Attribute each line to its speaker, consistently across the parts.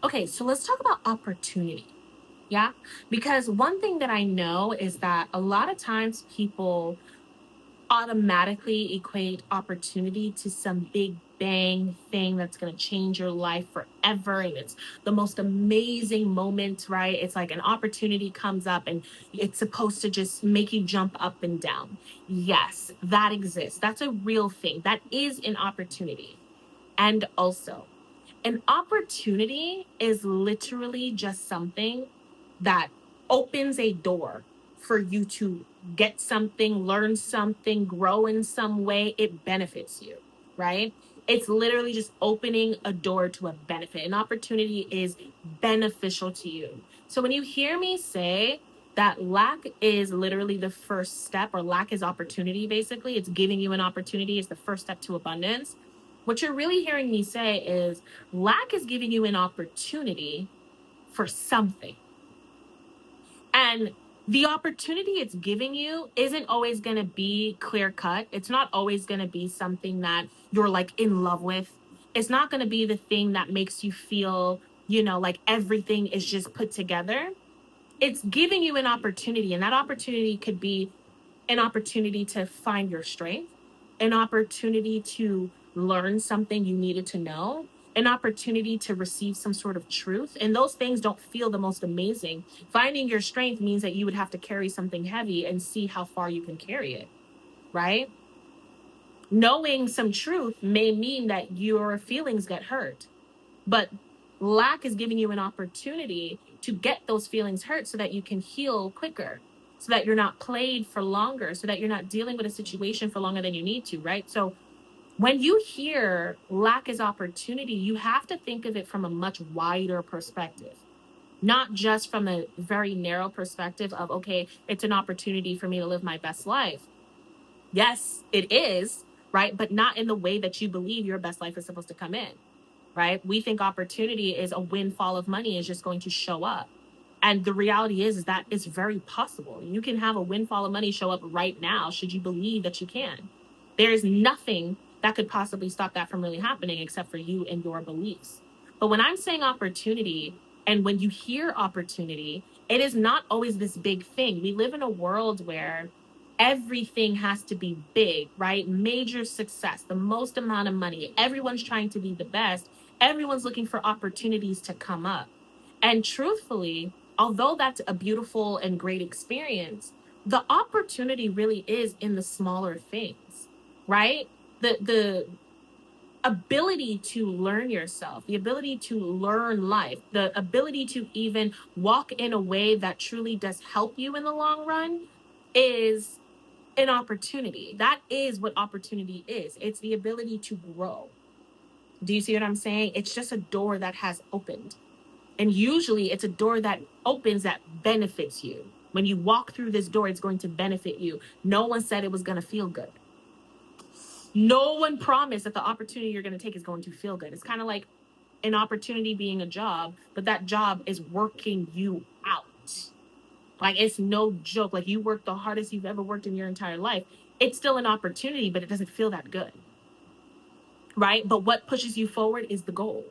Speaker 1: Okay, so let's talk about opportunity. Yeah. Because one thing that I know is that a lot of times people automatically equate opportunity to some big bang thing that's going to change your life forever. And it's the most amazing moment, right? It's like an opportunity comes up and it's supposed to just make you jump up and down. Yes, that exists. That's a real thing. That is an opportunity. And also, an opportunity is literally just something that opens a door for you to get something, learn something, grow in some way. It benefits you, right? It's literally just opening a door to a benefit. An opportunity is beneficial to you. So when you hear me say that lack is literally the first step, or lack is opportunity, basically, it's giving you an opportunity, it's the first step to abundance. What you're really hearing me say is lack is giving you an opportunity for something. And the opportunity it's giving you isn't always going to be clear cut. It's not always going to be something that you're like in love with. It's not going to be the thing that makes you feel, like everything is just put together. It's giving you an opportunity, and that opportunity could be an opportunity to find your strength, an opportunity to learn something you needed to know, an opportunity to receive some sort of truth. And those things don't feel the most amazing. Finding your strength means that you would have to carry something heavy and see how far you can carry it, right? Knowing some truth may mean that your feelings get hurt, but lack is giving you an opportunity to get those feelings hurt so that you can heal quicker, so that you're not played for longer, so that you're not dealing with a situation for longer than you need to, right? So when you hear lack is opportunity, you have to think of it from a much wider perspective, not just from a very narrow perspective of, okay, it's an opportunity for me to live my best life. Yes, it is, right? But not in the way that you believe your best life is supposed to come in, right? We think opportunity is a windfall of money is just going to show up. And the reality is that it's very possible. You can have a windfall of money show up right now, should you believe that you can. There is nothing that could possibly stop that from really happening except for you and your beliefs. But when I'm saying opportunity, and when you hear opportunity, it is not always this big thing. We live in a world where everything has to be big, right? Major success, the most amount of money. Everyone's trying to be the best. Everyone's looking for opportunities to come up. And truthfully, although that's a beautiful and great experience, the opportunity really is in the smaller things, right? The ability to learn yourself, the ability to learn life, the ability to even walk in a way that truly does help you in the long run is an opportunity. That is what opportunity is. It's the ability to grow. Do you see what I'm saying? It's just a door that has opened. And usually it's a door that opens that benefits you. When you walk through this door, it's going to benefit you. No one said it was going to feel good. No one promised that the opportunity you're going to take is going to feel good. It's kind of like an opportunity being a job, but that job is working you out. Like, it's no joke. Like, you work the hardest you've ever worked in your entire life. It's still an opportunity, but it doesn't feel that good. Right? But what pushes you forward is the goal.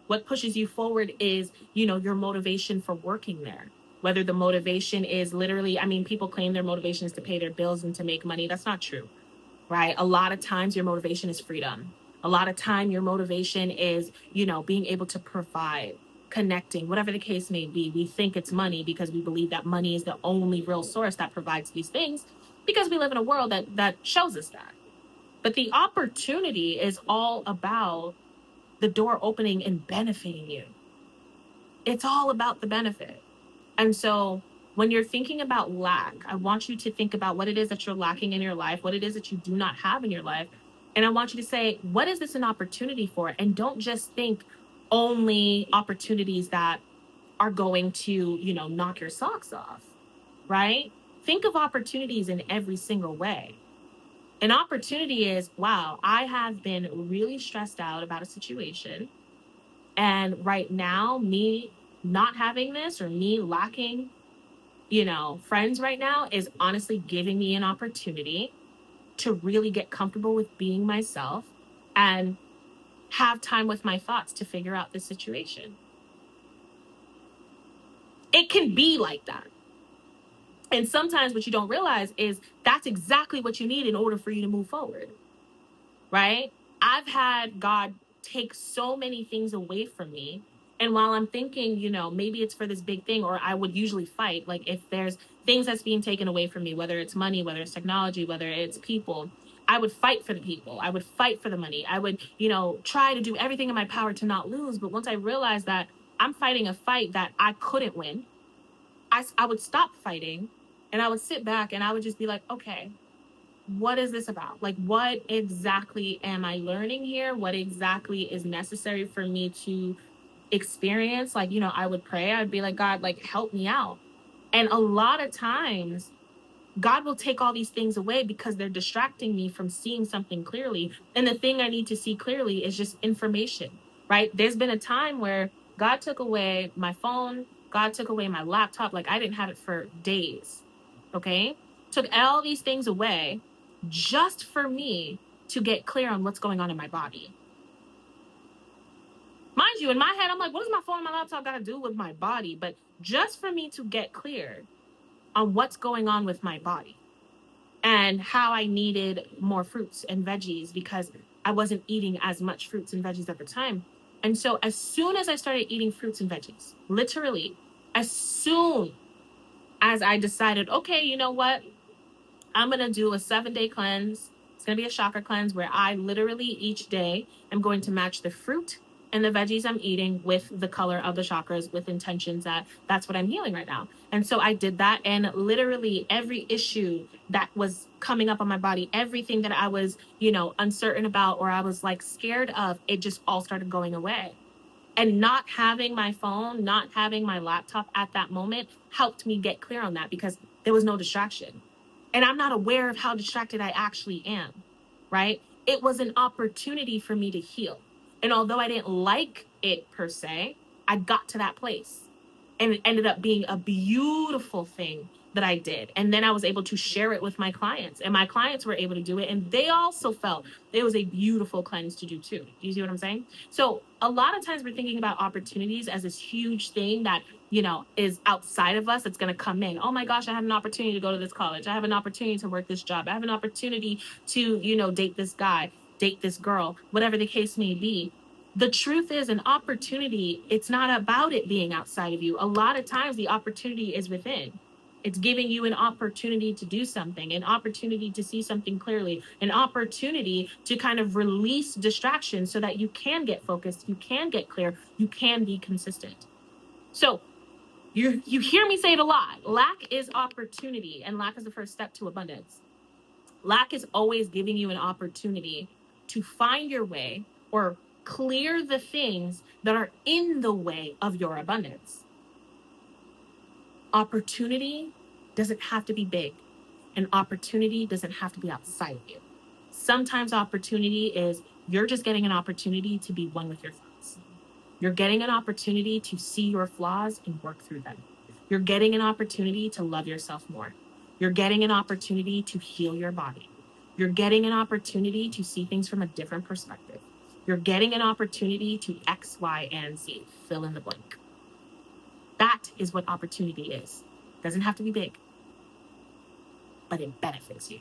Speaker 1: What pushes you forward is, your motivation for working there. Whether the motivation is literally, I mean, people claim their motivation is to pay their bills and to make money. That's not true, right? A lot of times your motivation is freedom. A lot of time your motivation is, being able to provide, connecting, whatever the case may be. We think it's money because we believe that money is the only real source that provides these things, because we live in a world that shows us that. But the opportunity is all about the door opening and benefiting you. It's all about the benefit. And so when you're thinking about lack, I want you to think about what it is that you're lacking in your life, what it is that you do not have in your life. And I want you to say, what is this an opportunity for? And don't just think only opportunities that are going to, knock your socks off, right? Think of opportunities in every single way. An opportunity is, wow, I have been really stressed out about a situation. And right now, me not having this, or me lacking, friends right now, is honestly giving me an opportunity to really get comfortable with being myself and have time with my thoughts to figure out this situation. It can be like that. And sometimes what you don't realize is that's exactly what you need in order for you to move forward, right? I've had God take so many things away from me. And while I'm thinking, maybe it's for this big thing, or I would usually fight, like if there's things that's being taken away from me, whether it's money, whether it's technology, whether it's people, I would fight for the people. I would fight for the money. I would, try to do everything in my power to not lose. But once I realized that I'm fighting a fight that I couldn't win, I would stop fighting and I would sit back and I would just be like, okay, what is this about? Like, what exactly am I learning here? What exactly is necessary for me to experience? Like, I would pray. I'd be like, God, like, help me out. And a lot of times, God will take all these things away because they're distracting me from seeing something clearly. And the thing I need to see clearly is just information, right? There's been a time where God took away my phone, God took away my laptop. Like, I didn't have it for days, okay? Took all these things away just for me to get clear on what's going on in my body. Mind you, in my head, I'm like, what does my phone and my laptop got to do with my body? But just for me to get clear on what's going on with my body and how I needed more fruits and veggies because I wasn't eating as much fruits and veggies at the time. And so as soon as I started eating fruits and veggies, literally, as soon as I decided, okay, you know what? I'm going to do a 7-day cleanse. It's going to be a chakra cleanse where I literally each day am going to match the fruit and the veggies I'm eating with the color of the chakras with intentions that that's what I'm healing right now. And so I did that, and literally every issue that was coming up on my body, everything that I was, uncertain about or I was like scared of, it just all started going away. And not having my phone, not having my laptop at that moment helped me get clear on that because there was no distraction. And I'm not aware of how distracted I actually am, right? It was an opportunity for me to heal. And although I didn't like it per se, I got to that place. And it ended up being a beautiful thing that I did. And then I was able to share it with my clients. And my clients were able to do it. And they also felt it was a beautiful cleanse to do too. Do you see what I'm saying? So a lot of times we're thinking about opportunities as this huge thing that, is outside of us that's going to come in. Oh my gosh, I have an opportunity to go to this college. I have an opportunity to work this job. I have an opportunity to, date this guy, date this girl, whatever the case may be. The truth is, an opportunity, it's not about it being outside of you. A lot of times the opportunity is within. It's giving you an opportunity to do something, an opportunity to see something clearly, an opportunity to kind of release distractions so that you can get focused, you can get clear, you can be consistent. So you hear me say it a lot. Lack is opportunity, and lack is the first step to abundance. Lack is always giving you an opportunity to find your way or clear the things that are in the way of your abundance. Opportunity doesn't have to be big. An opportunity doesn't have to be outside of you. Sometimes opportunity is you're just getting an opportunity to be one with your thoughts. You're getting an opportunity to see your flaws and work through them. You're getting an opportunity to love yourself more. You're getting an opportunity to heal your body. You're getting an opportunity to see things from a different perspective. You're getting an opportunity to X, Y, and Z. Fill in the blank. That is what opportunity is. Doesn't have to be big, but it benefits you.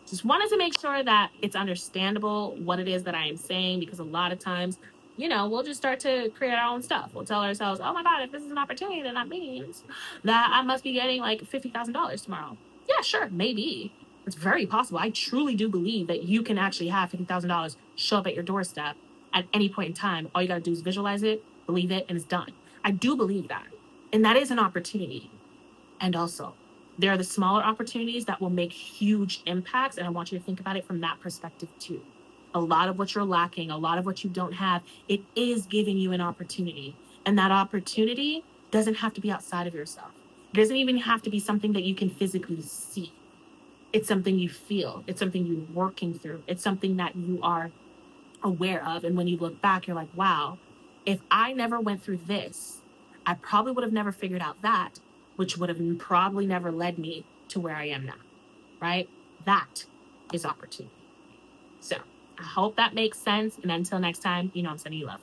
Speaker 1: Just wanted to make sure that it's understandable what it is that I am saying, because a lot of times, we'll just start to create our own stuff. We'll tell ourselves, oh my God, if this is an opportunity, then that means that I must be getting like $50,000 tomorrow. Yeah, sure, maybe. It's very possible. I truly do believe that you can actually have $50,000 show up at your doorstep at any point in time. All you got to do is visualize it, believe it, and it's done. I do believe that. And that is an opportunity. And also, there are the smaller opportunities that will make huge impacts. And I want you to think about it from that perspective too. A lot of what you're lacking, a lot of what you don't have, it is giving you an opportunity. And that opportunity doesn't have to be outside of yourself. It doesn't even have to be something that you can physically see. It's something you feel. It's something you're working through. It's something that you are aware of. And when you look back, you're like, wow, if I never went through this, I probably would have never figured out that, which would have probably never led me to where I am now, right? That is opportunity. So I hope that makes sense. And until next time, I'm sending you love.